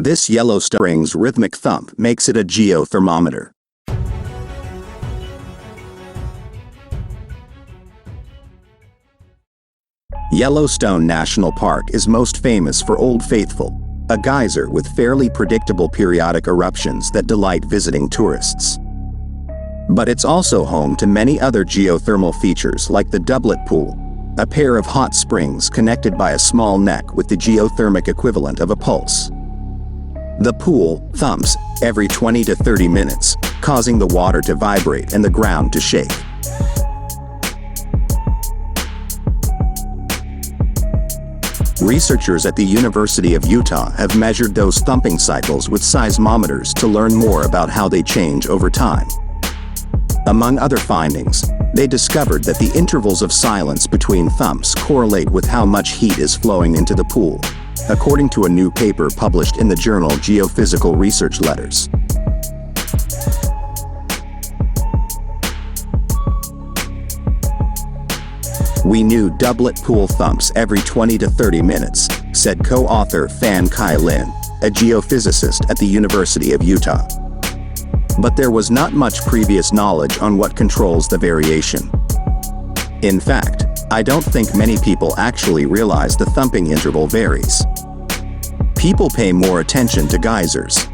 This Yellowstone Spring's rhythmic thump makes it a geothermometer. Yellowstone National Park is most famous for Old Faithful, a geyser with fairly predictable periodic eruptions that delight visiting tourists. But it's also home to many other geothermal features like the Doublet Pool, a pair of hot springs connected by a small neck with the geothermic equivalent of a pulse. The pool thumps every 20 to 30 minutes, causing the water to vibrate and the ground to shake. Researchers at the University of Utah have measured those thumping cycles with seismometers to learn more about how they change over time. Among other findings, they discovered that the intervals of silence between thumps correlate with how much heat is flowing into the pool, according to a new paper published in the journal Geophysical Research Letters. "We knew Doublet Pool thumps every 20 to 30 minutes, said co-author Fan Kai Lin, a geophysicist at the University of Utah. But there was not much previous knowledge on what controls the variation. In fact, I don't think many people actually realize the thumping interval varies. People pay more attention to geysers.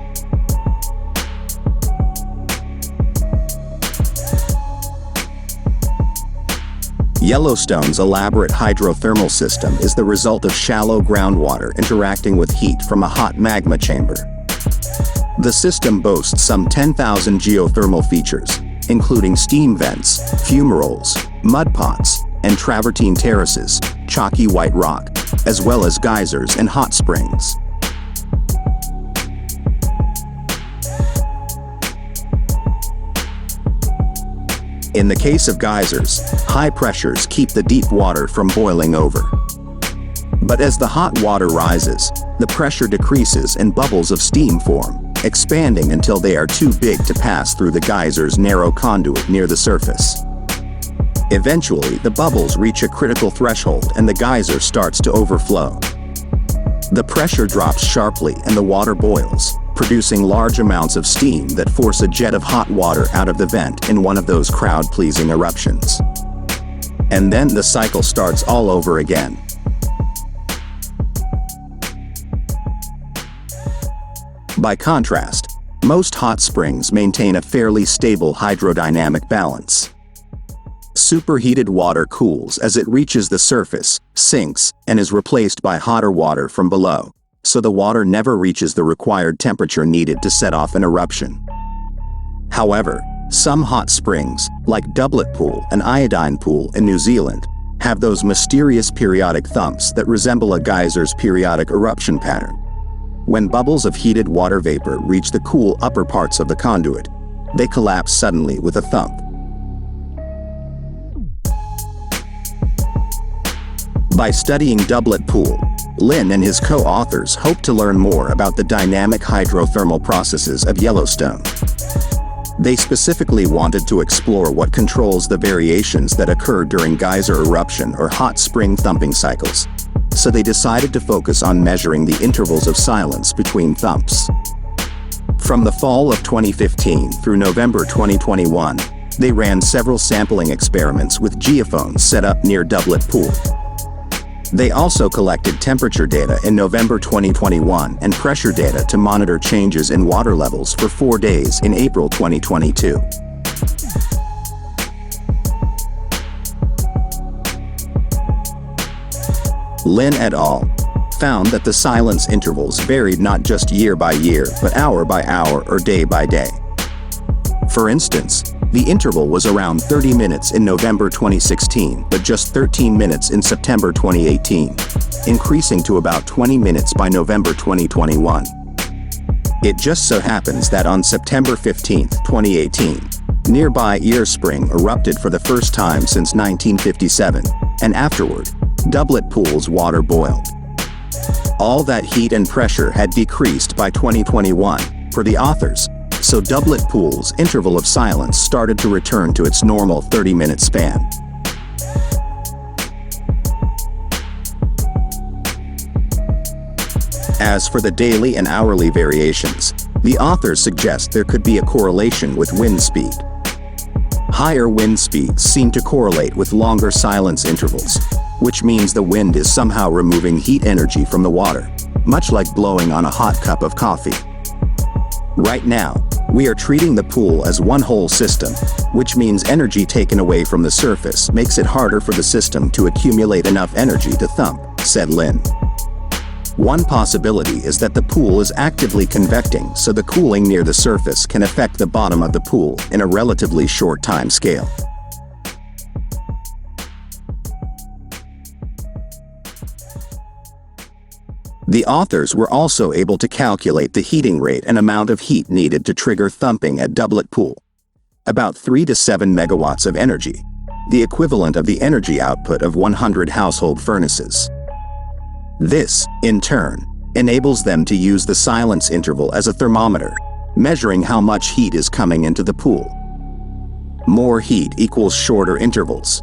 Yellowstone's elaborate hydrothermal system is the result of shallow groundwater interacting with heat from a hot magma chamber. The system boasts some 10,000 geothermal features, including steam vents, fumaroles, mud pots, and travertine terraces, chalky white rock, as well as geysers and hot springs. In the case of geysers, high pressures keep the deep water from boiling over. But as the hot water rises, the pressure decreases and bubbles of steam form, expanding until they are too big to pass through the geyser's narrow conduit near the surface. Eventually, the bubbles reach a critical threshold and the geyser starts to overflow. The pressure drops sharply and the water boils, producing large amounts of steam that force a jet of hot water out of the vent in one of those crowd-pleasing eruptions. And then the cycle starts all over again. By contrast, most hot springs maintain a fairly stable hydrodynamic balance. Superheated water cools as it reaches the surface, sinks, and is replaced by hotter water from below, so the water never reaches the required temperature needed to set off an eruption. However, some hot springs, like Doublet Pool and Iodine Pool in New Zealand, have those mysterious periodic thumps that resemble a geyser's periodic eruption pattern. When bubbles of heated water vapor reach the cool upper parts of the conduit, they collapse suddenly with a thump. By studying Doublet Pool, Lin and his co-authors hope to learn more about the dynamic hydrothermal processes of Yellowstone. They specifically wanted to explore what controls the variations that occur during geyser eruption or hot spring thumping cycles, so they decided to focus on measuring the intervals of silence between thumps. From the fall of 2015 through November 2021, they ran several sampling experiments with geophones set up near Doublet Pool. They also collected temperature data in November 2021 and pressure data to monitor changes in water levels for 4 days in April 2022. Lin et al. Found that the silence intervals varied not just year by year, but hour by hour or day by day. For instance, the interval was around 30 minutes in November 2016, but just 13 minutes in September 2018, increasing to about 20 minutes by November 2021. It just so happens that on September 15, 2018, nearby Ear Spring erupted for the first time since 1957, and afterward, Doublet Pool's water boiled. All that heat and pressure had decreased by 2021, for the authors, so Doublet Pool's interval of silence started to return to its normal 30-minute span. As for the daily and hourly variations, the authors suggest there could be a correlation with wind speed. Higher wind speeds seem to correlate with longer silence intervals, which means the wind is somehow removing heat energy from the water, much like blowing on a hot cup of coffee. Right now, we are treating the pool as one whole system, which means energy taken away from the surface makes it harder for the system to accumulate enough energy to thump, said Lin. One possibility is that the pool is actively convecting, so the cooling near the surface can affect the bottom of the pool in a relatively short time scale. The authors were also able to calculate the heating rate and amount of heat needed to trigger thumping at Doublet Pool. About 3 to 7 megawatts of energy, the equivalent of the energy output of 100 household furnaces. This, in turn, enables them to use the silence interval as a thermometer, measuring how much heat is coming into the pool. More heat equals shorter intervals,